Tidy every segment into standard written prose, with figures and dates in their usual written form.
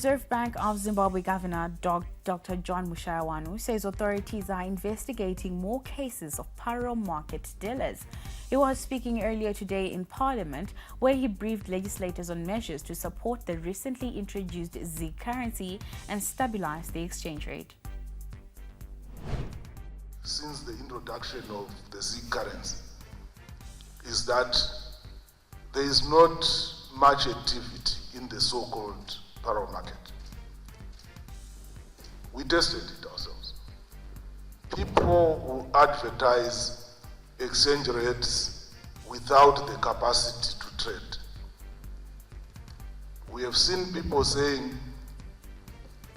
Reserve Bank of Zimbabwe Governor Dr. John Mushayawanu says authorities are investigating more cases of parallel market dealers. He was speaking earlier today in Parliament, where he briefed legislators on measures to support the recently introduced Z currency and stabilize the exchange rate. Since the introduction of the Z currency, is that there is not much activity in the so-called parallel market. We tested it ourselves. People who advertise exchange rates without the capacity to trade. We have seen people saying,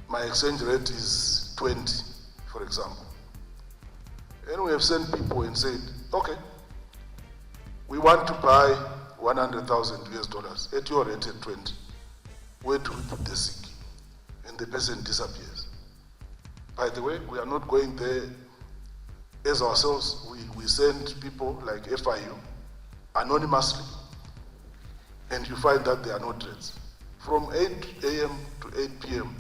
my exchange rate is 20, for example. And we have sent people and said, okay, we want to buy 100,000 US dollars at your rate at 20. Where do we put the SIG? And the person disappears. By the way, we are not going there as ourselves. We send people like FIU anonymously, and you find that there are no trades. From 8 a.m. to 8 p.m.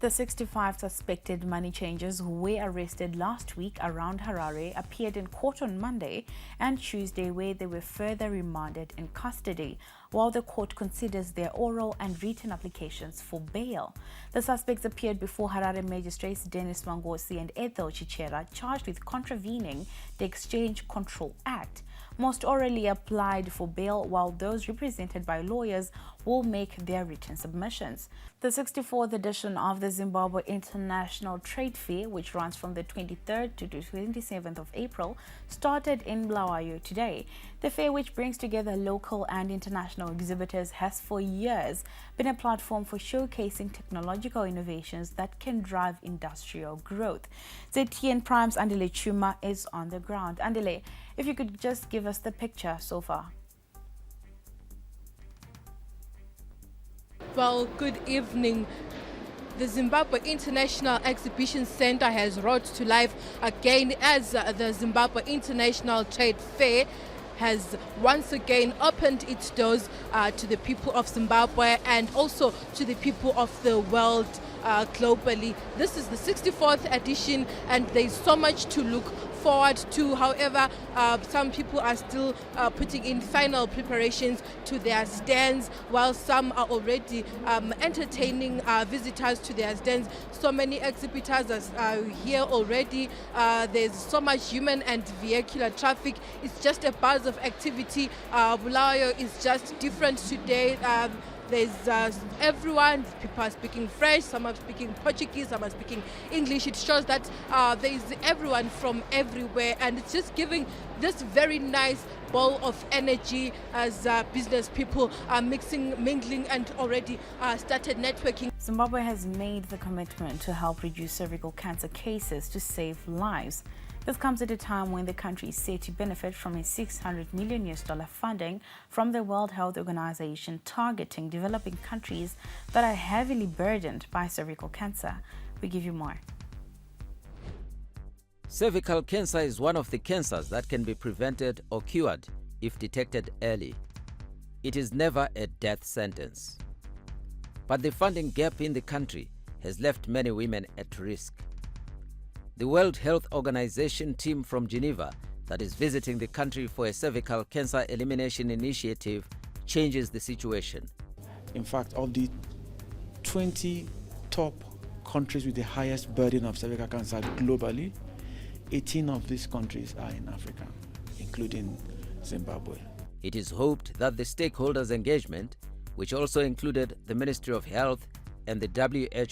The 65 suspected money changers who were arrested last week around Harare appeared in court on Monday and Tuesday, where they were further remanded in custody, while the court considers their oral and written applications for bail. The suspects appeared before Harare magistrates Dennis Mangosi and Ethel Chichera, charged with contravening the Exchange Control Act. Most orally applied for bail, while those represented by lawyers will make their written submissions. The 64th edition of the Zimbabwe International Trade Fair, which runs from the 23rd to the 27th of April, started in Bulawayo today. The fair, which brings together local and international exhibitors, has for years been a platform for showcasing technological innovations that can drive industrial growth. ZTN Prime's Andile Chuma is on the ground. Andile, if you could just give us the picture so far. Well, good evening. The Zimbabwe International Exhibition Center has brought to life again as the Zimbabwe International Trade Fair has once again opened its doors to the people of Zimbabwe and also to the people of the world globally. This is the 64th edition and there's so much to look forward to. However, some people are still putting in final preparations to their stands, while some are already entertaining visitors to their stands. So many exhibitors are here already. There's so much human and vehicular traffic. It's just a buzz of activity. Bulawayo is just different today. There's everyone. People are speaking French, some are speaking Portuguese, some are speaking English. It shows that there is everyone from everywhere, and it's just giving this very nice ball of energy as business people are mingling, and already started networking. Zimbabwe has made the commitment to help reduce cervical cancer cases to save lives. This comes at a time when the country is set to benefit from a $600 million funding from the World Health Organization targeting developing countries that are heavily burdened by cervical cancer. We give you more. Cervical cancer is one of the cancers that can be prevented or cured if detected early. It is never a death sentence. But the funding gap in the country has left many women at risk. The World Health Organization team from Geneva that is visiting the country for a cervical cancer elimination initiative changes the situation. In fact, of the 20 top countries with the highest burden of cervical cancer globally, 18 of these countries are in Africa, including Zimbabwe. It is hoped that the stakeholders' engagement, which also included the Ministry of Health and the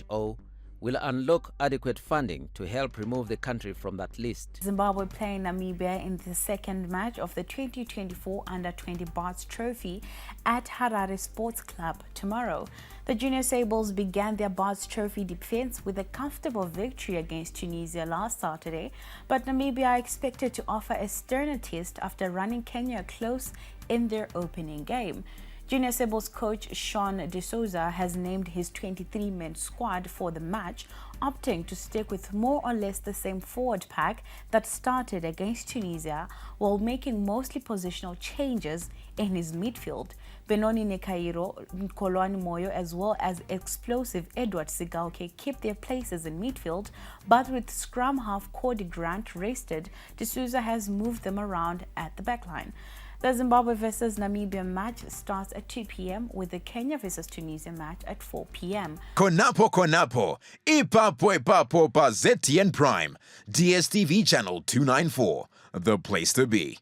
WHO, will unlock adequate funding to help remove the country from that list. Zimbabwe playing Namibia in the second match of the 2024 Under-20 Barts Trophy at Harare Sports Club tomorrow. The Junior Sables began their Barts Trophy defense with a comfortable victory against Tunisia last Saturday, but Namibia are expected to offer a sterner test after running Kenya close in their opening game. Junior Sables coach Sean De Souza has named his 23-man squad for the match, opting to stick with more or less the same forward pack that started against Tunisia, while making mostly positional changes in his midfield. Benoni Nekairo, Nkolwani Moyo, as well as explosive Edward Sigauke keep their places in midfield, but with scrum half Cody Grant rested, De Souza has moved them around at the backline. The Zimbabwe versus Namibia match starts at 2 p.m. with the Kenya versus Tunisia match at 4 p.m. Konapo Ipapo pa ZTN Prime, DSTV channel 294, the place to be.